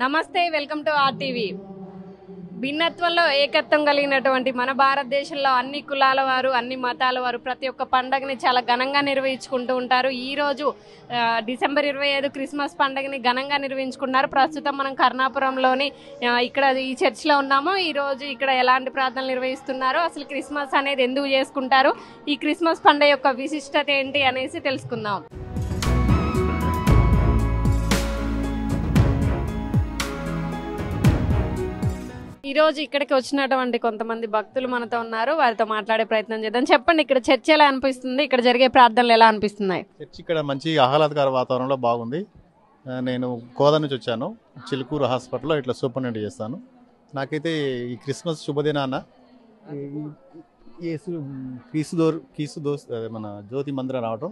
నమస్తే, welcome to RTV. భిన్నత్వంలో ఏకత్వం కలిగినటువంటి మన భారతదేశంలో అన్ని కులాల వారు, అన్ని మతాల వారు ప్రతి ఒక్క పండుగని చాలా ఘనంగా నిర్వహించుకుంటూ ఉంటారు. ఈరోజు డిసెంబర్ 25 క్రిస్మస్ పండుగని ఘనంగా నిర్వహించుకున్నారు. ప్రస్తుతం మనం కర్ణాపురంలోని ఇక్కడ ఈ చర్చ్లో ఉన్నాము. ఈరోజు ఇక్కడ ఎలాంటి ప్రార్థనలు నిర్వహిస్తున్నారు, అసలు క్రిస్మస్ అనేది ఎందుకు చేసుకుంటారు, ఈ క్రిస్మస్ పండుగ యొక్క విశిష్టత ఏంటి అనేసి తెలుసుకుందాం. ఈ రోజు ఇక్కడికి వచ్చినటువంటి కొంతమంది భక్తులు మనతో ఉన్నారు. వారితో మాట్లాడే ప్రయత్నం చేద్దాం. చెప్పండి, ఇక్కడ చర్చ్ ఎలా అనిపిస్తుంది, ఇక్కడ జరిగే ప్రార్థనలు ఎలా అనిపిస్తున్నాయి? చర్చ్ ఇక్కడ మంచి ఆహ్లాదకర వాతావరణంలో బాగుంది. నేను కోదా నుంచి వచ్చాను. చిలుకూరు హాస్పిటల్లో ఇట్లా సూపరింటెండెంట్ చేస్తాను. నాకైతే ఈ క్రిస్మస్ శుభదినాన మన జ్యోతి మందిరం రావడం,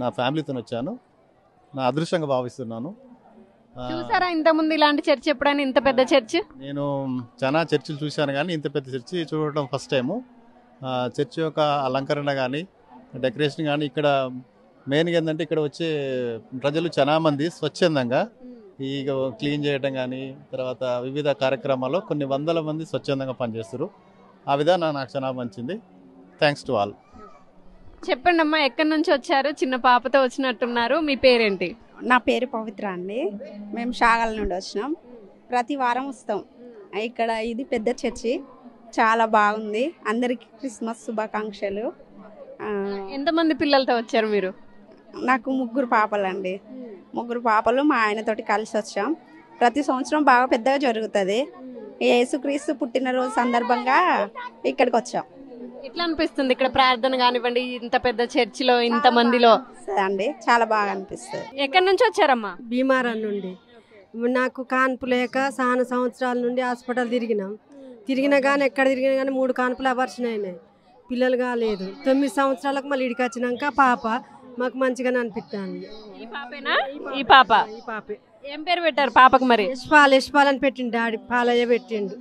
నా ఫ్యామిలీతో వచ్చాను. నా అదృష్టంగా భావిస్తున్నాను. చూసారా ఇంతకుముందు ఇలాంటి చర్చ్ ఎప్పుడైనా, ఇంత పెద్ద చర్చ్? నేను చాలా చర్చిలు చూశాను, కానీ ఇంత పెద్ద చర్చి చూడటం ఫస్ట్ టైము. చర్చ్ యొక్క అలంకరణ కానీ, డెకరేషన్ కానీ, ఇక్కడ మెయిన్గా ఏంటంటే ఇక్కడ వచ్చే ప్రజలు చాలా మంది స్వచ్ఛందంగా ఈ క్లీన్ చేయడం కానీ, తర్వాత వివిధ కార్యక్రమాల్లో కొన్ని వందల మంది స్వచ్ఛందంగా పనిచేస్తారు. ఆ విధానం నాకు చాలా మంచింది. Thanks to all. చెప్పండి అమ్మా, ఎక్కడి నుంచి వచ్చారు? చిన్న పాపతో వచ్చినట్టున్నారు. మీ పేరేంటి? నా పేరు పవిత్ర అండి. మేము షాగల నుండి వచ్చినాం. ప్రతి వారం వస్తాం. ఇక్కడ ఇది పెద్ద చర్చి, చాలా బాగుంది. అందరికీ క్రిస్మస్ శుభాకాంక్షలు. ఎంతమంది పిల్లలతో వచ్చారు మీరు? నాకు 3 పాపలండి. 3 పాపలు మా ఆయనతోటి కలిసి వచ్చాం. ప్రతి సంవత్సరం బాగా పెద్దగా జరుగుతుంది. యేసుక్రీస్తు పుట్టినరోజు సందర్భంగా ఇక్కడికి వచ్చాం. ఎట్లా అనిపిస్తుంది ఇక్కడ ప్రార్థన కానివ్వండి, ఇంత పెద్ద చర్చిలో ఇంత మందిలో? అండి చాలా బాగా అనిపిస్తుంది. ఎక్కడి నుంచి వచ్చారమ్మా? భీమారం నుండి. నాకు కాన్పు లేక చాలా సంవత్సరాల నుండి హాస్పిటల్ తిరిగినా కానీ ఎక్కడ తిరిగినా కానీ 3 కాన్పులు అవర్షన్ అయినాయి. పిల్లలు కాలేదు. 9 సంవత్సరాలకు మళ్ళీ ఇడికి వచ్చినాక పాప మాకు మంచిగానే అనిపిస్తుంది. ఈ పాపేనా? ఈ పాపే. ఏం పేరు పెట్టారు పాపకు? మరి యశ్పాల్ అని పెట్టిండు డాడీ, పాలయ్య పెట్టిండు.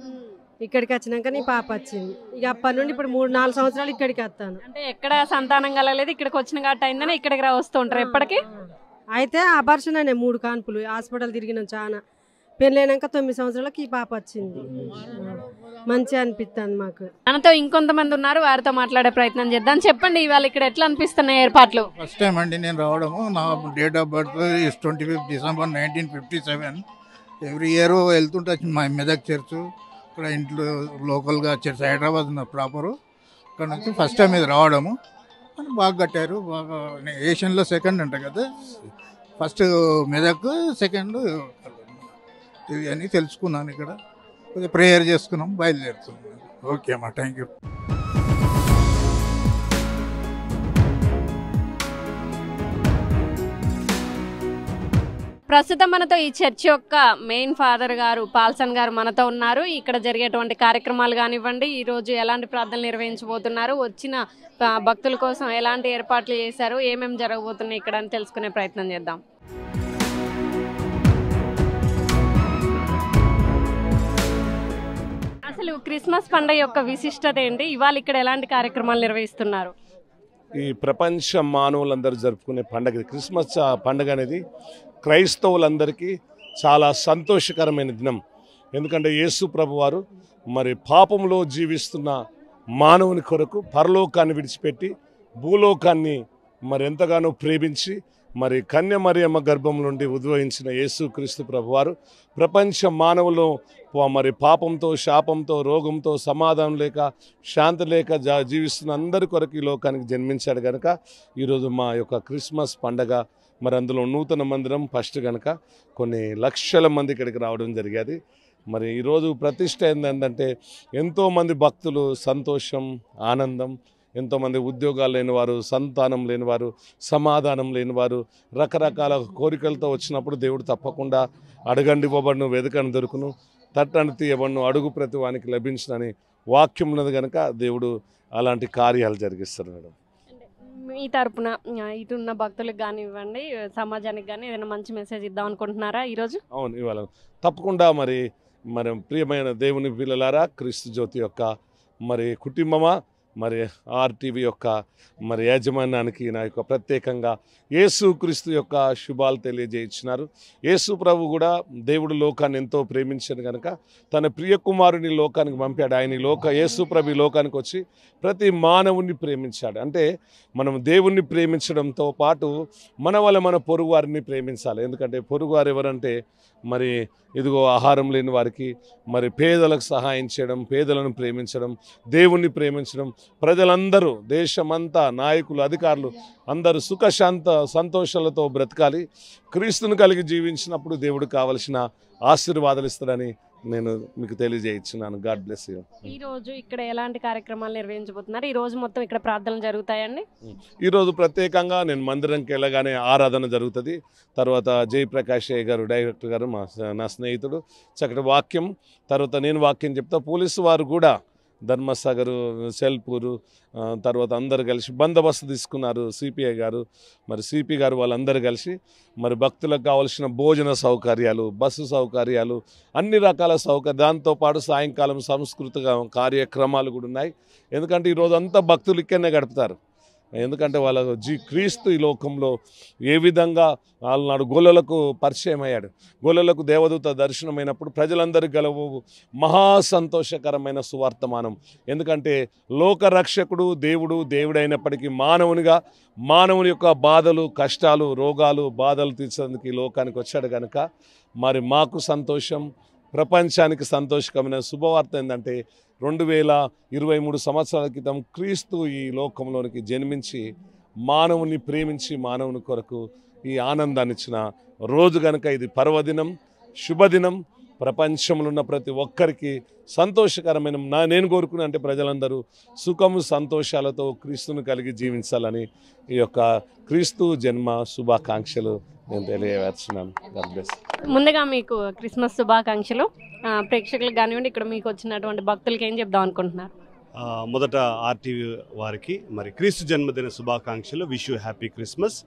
ఇక్కడికి వచ్చినాక నీ పాప వచ్చింది. ఇక అప్పటి నుండి ఇప్పుడు 3-4 సంవత్సరాలు ఇక్కడికి వస్తాను. అంటే ఎక్కడ సంతానం కలగలేదు, ఇక్కడికి వచ్చిన కాబట్టి అయిందని ఇక్కడికి వస్తూ ఉంటారు ఎప్పటికీ? అయితే అబార్షన్ అయినాయి 3 కాన్పులు. హాస్పిటల్ తిరిగినాం చాలా. పెళ్ళైనాక 9 సంవత్సరాలకు ఈ పాప వచ్చింది. మంచిగా అనిపిస్తుంది మాకు. మనతో ఇంకొంతమంది ఉన్నారు, వారితో మాట్లాడే ప్రయత్నం చేద్దాం. చెప్పండి, ఇవాళ ఇక్కడ ఎట్లా అనిపిస్తున్నాయి ఏర్పాట్లు? ఫస్ట్ టైం అండి నేను రావడము. నా date of birth 25 December 1957. Every year వెళ్తుంటే మా మెదక్ చర్చ్, ఇక్కడ ఇంట్లో లోకల్గా చర్చ్, హైదరాబాద్ ఉన్న ప్రాపరు. ఇక్కడ నుంచి ఫస్ట్ టైం ఇది రావడము. బాగా కట్టారు. బాగా ఏషియన్లో సెకండ్ అంట కదా, ఫస్ట్ మెదక్, సెకండ్ ఇది అని తెలుసుకున్నాను. ఇక్కడ కొద్దిగా ప్రేయర్ చేసుకున్నాం, బయలుదేరుతున్నాం. ఓకే అమ్మా, థ్యాంక్ యూ. ప్రస్తుతం మనతో ఈ చర్చ్ యొక్క మెయిన్ ఫాదర్ గారు పాల్సన్ గారు మనతో ఉన్నారు. ఇక్కడ జరిగేటువంటి కార్యక్రమాలు కానివ్వండి, ఈరోజు ఎలాంటి ప్రార్థనలు నిర్వహించబోతున్నారు, వచ్చిన భక్తుల కోసం ఎలాంటి ఏర్పాట్లు చేశారు, ఏమేమి జరగబోతున్నాయి ఇక్కడ అని తెలుసుకునే ప్రయత్నం చేద్దాం. అసలు క్రిస్మస్ పండుగ యొక్క విశిష్టత ఏంటి? ఇవాళ ఇక్కడ ఎలాంటి కార్యక్రమాలు నిర్వహిస్తున్నారు? ఈ ప్రపంచ మానవులందరూ జరుపుకునే పండుగ క్రిస్మస్ పండుగ అనేది క్రైస్తవులందరికీ చాలా సంతోషకరమైన దినం. ఎందుకంటే యేసు ప్రభువారు మరి పాపంలో జీవిస్తున్న మానవుని కొరకు పరలోకాన్ని విడిచిపెట్టి భూలోకాన్ని మరి ఎంతగానో ప్రేమించి మరి కన్య మరియమ్మ గర్భం నుండి ఉద్భవించిన యేసు క్రీస్తు ప్రభువారు ప్రపంచ మానవులు మరి పాపంతో, శాపంతో, రోగంతో, సమాధానం లేక, శాంతి లేక జీవిస్తున్న అందరి కొరకు ఈ లోకానికి జన్మించాడు కనుక ఈరోజు మా యొక్క క్రిస్మస్ పండగ. మరి అందులో నూతన మందిరం ఫస్ట్ కనుక కొన్ని లక్షల మంది ఇక్కడికి రావడం జరిగేది. మరి ఈరోజు ప్రతిష్ట ఏంటంటే ఎంతోమంది భక్తులు, సంతోషం, ఆనందం, ఎంతోమంది ఉద్యోగాలు లేనివారు, సంతానం లేనివారు, సమాధానం లేనివారు, రకరకాల కోరికలతో వచ్చినప్పుడు దేవుడు తప్పకుండా అడగండి ఇవ్వబడును, వెదకండి దొరుకును, తట్టండి తీయబడును, అడుగు ప్రతి వానికి లభించునని వాక్యం ఉన్నది కనుక దేవుడు అలాంటి కార్యాలు జరిగిస్తారు. మేడం, మీ తరపున ఇటున్న భక్తులకు కానివ్వండి, సమాజానికి కానీ ఏదైనా మంచి మెసేజ్ ఇద్దాం అనుకుంటున్నారా ఈరోజు? అవును, ఇవాళ తప్పకుండా మరి ప్రియమైన దేవుని పిల్లలారా, క్రీస్తు జ్యోతి యొక్క మరి కుటుంబమా, మరి ఆర్టీవీ యొక్క మరి యాజమాన్యానికి నా యొక్క ప్రత్యేకంగా యేసుక్రీస్తు యొక్క శుభాలు తెలియజేయించినారు. యేసు ప్రభు కూడా దేవుడు లోకాన్ని ఎంతో ప్రేమించాడు కనుక తన ప్రియ కుమారుని లోకానికి పంపాడు. ఆయన యేసు ప్రభు లోకానికి వచ్చి ప్రతి మానవుని ప్రేమించాడు. అంటే మనం దేవుణ్ణి ప్రేమించడంతో పాటు మన వల్ల మన పొరుగు వారిని ప్రేమించాలి. ఎందుకంటే పొరుగు వారు ఎవరంటే మరి ఇదిగో ఆహారం లేని వారికి మరి పేదలకు సహాయం చేయడం, పేదలను ప్రేమించడం, దేవుణ్ణి ప్రేమించడం, ప్రజలందరూ దేశమంతా నాయకులు అధికారులు అందరూ సంతోషాలతో బ్రతకాలి. క్రీస్తును కలిగి జీవించినప్పుడు దేవుడు కావలసిన ఆశీర్వాదాలు ఇస్తాడని నేను మీకు తెలియజేయించున్నాను. God bless you. ఈ రోజు ఇక్కడ ఎలాంటి కార్యక్రమాలు నిర్వహించబోతున్నారు? ఈ రోజు మొత్తం ఇక్కడ ప్రార్థనలు జరుగుతాయండి. ఈరోజు ప్రత్యేకంగా నేను మందిరంకి వెళ్ళగానే ఆరాధన జరుగుతుంది. తర్వాత జయప్రకాష్ గారు డైరెక్టర్ గారు నా స్నేహితుడు చక్కటి వాక్యం, తర్వాత నేను వాక్యం చెప్తా. పోలీసు వారు కూడా ధర్మసాగరు, సెల్పూరు, తర్వాత అందరు కలిసి బందోబస్తు తీసుకున్నారు. సిపిఐ గారు మరి సిపి గారు వాళ్ళందరూ కలిసి మరి భక్తులకు కావాల్సిన భోజన సౌకర్యాలు, బస్సు సౌకర్యాలు, అన్ని రకాల సౌకర్యాలు, దాంతోపాటు సాయంకాలం సాంస్కృతిక కార్యక్రమాలు కూడా ఉన్నాయి. ఎందుకంటే ఈరోజు అంతా భక్తులు ఇక్కడనే గడుపుతారు. ఎందుకంటే వాళ్ళ క్రీస్తు ఈ లోకంలో ఏ విధంగా వాళ్ళనాడు గొల్లలకు పరిచయం అయ్యాడు. గొల్లలకు దేవదూత దర్శనమైనప్పుడు ప్రజలందరికీ గలవు మహా సంతోషకరమైన సువార్తమానం. ఎందుకంటే లోకరక్షకుడు దేవుడైనప్పటికీ మానవుని యొక్క బాధలు, కష్టాలు, రోగాలు, బాధలు తీర్చేందుకు ఈ లోకానికి వచ్చాడు కనుక మరి మాకు సంతోషం, ప్రపంచానికి సంతోషకరమైన శుభవార్త ఏంటంటే 2023 సంవత్సరాల క్రితం క్రీస్తు ఈ లోకంలోనికి జన్మించి మానవుని ప్రేమించి మానవుని కొరకు ఈ ఆనందాన్ని ఇచ్చిన రోజు కనుక ఇది పర్వదినం, శుభదినం. ప్రపంచంలో ఉన్న ప్రతి ఒక్కరికి సంతోషకరమైన నేను కోరుకునే అంటే ప్రజలందరూ సుఖము సంతోషాలతో క్రీస్తును కలిగి జీవించాలని ఈ యొక్క క్రీస్తు జన్మ శుభాకాంక్షలు నేను తెలియవేస్తున్నాను. ముందుగా మీకు క్రిస్మస్ శుభాకాంక్షలు. ప్రేక్షకులకు కానివ్వండి, ఇక్కడ మీకు వచ్చినటువంటి భక్తులకి ఏం చెప్దాం అనుకుంటున్నారు? మొదట ఆర్టీవీ వారికి మరి క్రీస్తు జన్మదిన శుభాకాంక్షలు. Wish you happy Christmas.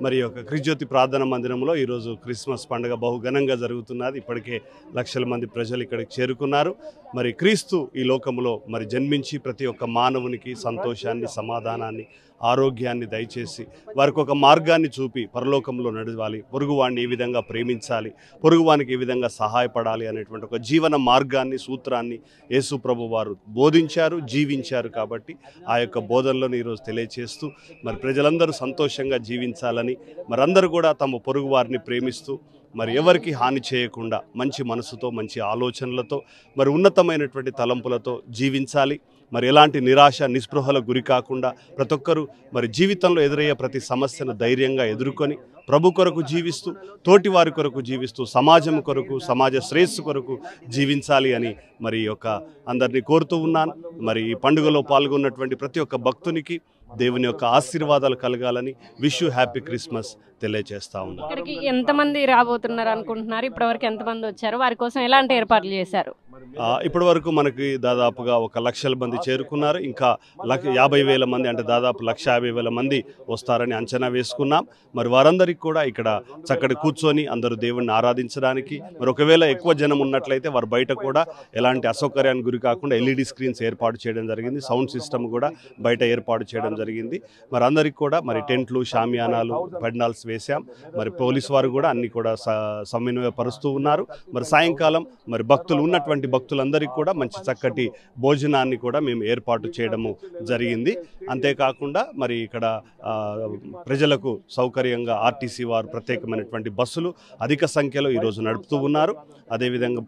మరి యొక్క క్రిజ్యోతి ప్రార్థన మందిరంలో ఈరోజు క్రిస్మస్ పండుగ బహుఘనంగా జరుగుతున్నది. ఇప్పటికే లక్షల మంది ప్రజలు ఇక్కడికి చేరుకున్నారు. మరి క్రీస్తు ఈ లోకంలో మరి జన్మించి ప్రతి ఒక్క మానవునికి సంతోషాన్ని, సమాధానాన్ని, ఆరోగ్యాన్ని దయచేసి వారికి ఒక మార్గాన్ని చూపి పరలోకంలో నడవాలి, పొరుగువాడిని ఏ విధంగా ప్రేమించాలి, పొరుగువానికి ఏ విధంగా సహాయపడాలి అనేటువంటి ఒక జీవన మార్గాన్ని, సూత్రాన్ని యేసు ప్రభు వారు బోధించారు, జీవించారు. కాబట్టి ఆ యొక్క బోధనలను ఈరోజు తెలియచేస్తూ మరి ప్రజలందరూ సంతోషంగా జీవించాలని, మరి అందరూ కూడా తమ పొరుగు వారిని ప్రేమిస్తూ మరి ఎవరికి హాని చేయకుండా మంచి మనసుతో, మంచి ఆలోచనలతో, మరి ఉన్నతమైనటువంటి తలంపులతో జీవించాలి. మరి ఎలాంటి నిరాశ, నిస్పృహలకు గురి కాకుండా ప్రతి ఒక్కరూ మరి జీవితంలో ఎదురయ్యే ప్రతి సమస్యను ధైర్యంగా ఎదుర్కొని ప్రభు కొరకు జీవిస్తూ, తోటి వారి కొరకు జీవిస్తూ, సమాజం కొరకు, సమాజ శ్రేయస్సు కొరకు జీవించాలి అని మరి యొక్క అందరినీ కోరుతూ ఉన్నాను. మరి ఈ పండుగలో పాల్గొన్నటువంటి ప్రతి ఒక్క భక్తునికి దేవుని యొక్క ఆశీర్వాదాలు కలగాలని విష్ యూ హ్యాపీ క్రిస్మస్ తెలియజేస్తా ఉన్నాను. ఇక్కడికి ఎంతమంది రాబోతున్నారు అనుకుంటున్నారు? ఇప్పటివరకు ఎంతమంది వచ్చారు? వారి కోసం ఎలాంటి ఏర్పాట్లు చేశారు? ఇప్పటి వరకు మనకి దాదాపుగా 1,00,000 మంది చేరుకున్నారు. ఇంకా 50,000 మంది అంటే దాదాపు 1,50,000 మంది వస్తారని అంచనా వేసుకున్నాం. మరి వారందరికీ కూడా ఇక్కడ చక్కటి కూర్చొని అందరూ దేవుణ్ణి ఆరాధించడానికి, మరి ఒకవేళ ఎక్కువ జనం ఉన్నట్లయితే వారు బయట కూడా ఎలాంటి అసౌకర్యానికి గురి కాకుండా LED స్క్రీన్స్ ఏర్పాటు చేయడం జరిగింది. సౌండ్ సిస్టమ్ కూడా బయట ఏర్పాటు చేయడం జరిగింది. మరి అందరికి కూడా మరి టెంట్లు, షామియానాలు, పెండాల్స్ వేశాం. మరి పోలీసు వారు కూడా అన్ని కూడా సమన్వయపరుస్తూ ఉన్నారు. మరి సాయంకాలం మరి ఉన్నటువంటి భక్తులందరికీ కూడా మంచి చక్కటి భోజనాన్ని కూడా మేము ఏర్పాటు చేయడము జరిగింది. అంతేకాకుండా మరి ఇక్కడ ప్రజలకు సౌకర్యంగా ఆర్టీసీ వారు ప్రత్యేకమైనటువంటి బస్సులు అధిక సంఖ్యలో ఈరోజు నడుపుతూ ఉన్నారు. అదేవిధంగా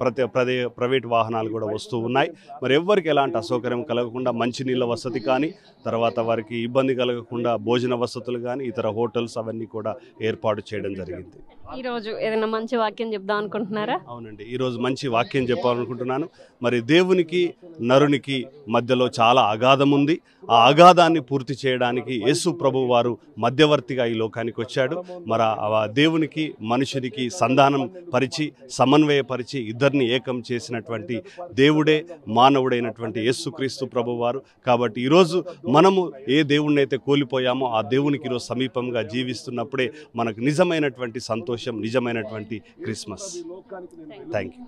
ప్రైవేట్ వాహనాలు కూడా వస్తూ ఉన్నాయి. మరి ఎవరికి ఎలాంటి అసౌకర్యం కలగకుండా మంచినీళ్ళ వసతి కానీ, తర్వాత వారికి ఇబ్బంది కలగకుండా భోజన వసతులు కానీ, ఇతర హోటల్స్ అవన్నీ కూడా ఏర్పాటు చేయడం జరిగింది. ఈరోజు ఏదైనా మంచి వాక్యం చెప్దాం అనుకుంటున్నారా? అవునండి, ఈరోజు మంచి వాక్యం చెప్పాలనుకుంటున్నాను. మరి దేవునికి నరునికి మధ్యలో చాలా అగాధం ఉంది. ఆ అగాధాన్ని పూర్తి చేయడానికి యేసు ప్రభు వారు మధ్యవర్తిగా ఈ లోకానికి వచ్చాడు. మరి ఆ దేవునికి మనుషునికి సంధానం పరిచి, సమన్వయపరిచి ఇద్దరిని ఏకం చేసినటువంటి దేవుడే మానవుడైనటువంటి యేసుక్రీస్తు ప్రభు వారు. కాబట్టి ఈరోజు మనము ఏ దేవుణ్ణి అయితే కోల్పోయామో ఆ దేవునికి ఈరోజు సమీపంగా జీవిస్తున్నప్పుడే మనకు నిజమైనటువంటి సంతోషం, నిజమైనటువంటి క్రిస్మస్. Thank you.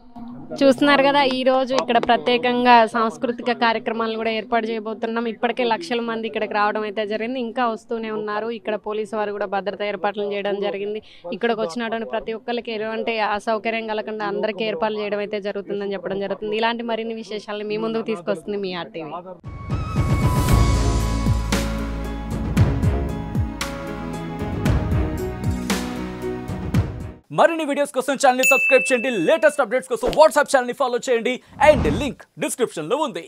చూస్తున్నారు కదా, ఈ రోజు ఇక్కడ ప్రత్యేకంగా సాంస్కృతిక కార్యక్రమాలు కూడా ఏర్పాటు చేయబోతున్నాం. ఇప్పటికే లక్షల మంది ఇక్కడికి రావడం అయితే జరిగింది, ఇంకా వస్తూనే ఉన్నారు. ఇక్కడ పోలీసు వారు కూడా భద్రతా ఏర్పాట్లు చేయడం జరిగింది. ఇక్కడికి వచ్చినటువంటి ప్రతి ఒక్కరికి ఎలాంటి అసౌకర్యం కలగకుండా అందరికీ ఏర్పాట్లు చేయడం అయితే జరుగుతుందని చెప్పడం జరుగుతుంది. ఇలాంటి మరిన్ని విశేషాలను మీ ముందుకు తీసుకొస్తుంది మీ RTV. మరిన్ని వీడియోస్ కోసం ఛానల్ ని సబ్స్క్రైబ్ చేయండి. లేటెస్ట్ అప్డేట్స్ కోసం వాట్సాప్ ఛానల్ ని ఫాలో చేయండి. అండ్ లింక్ డిస్క్రిప్షన్ లో ఉంది.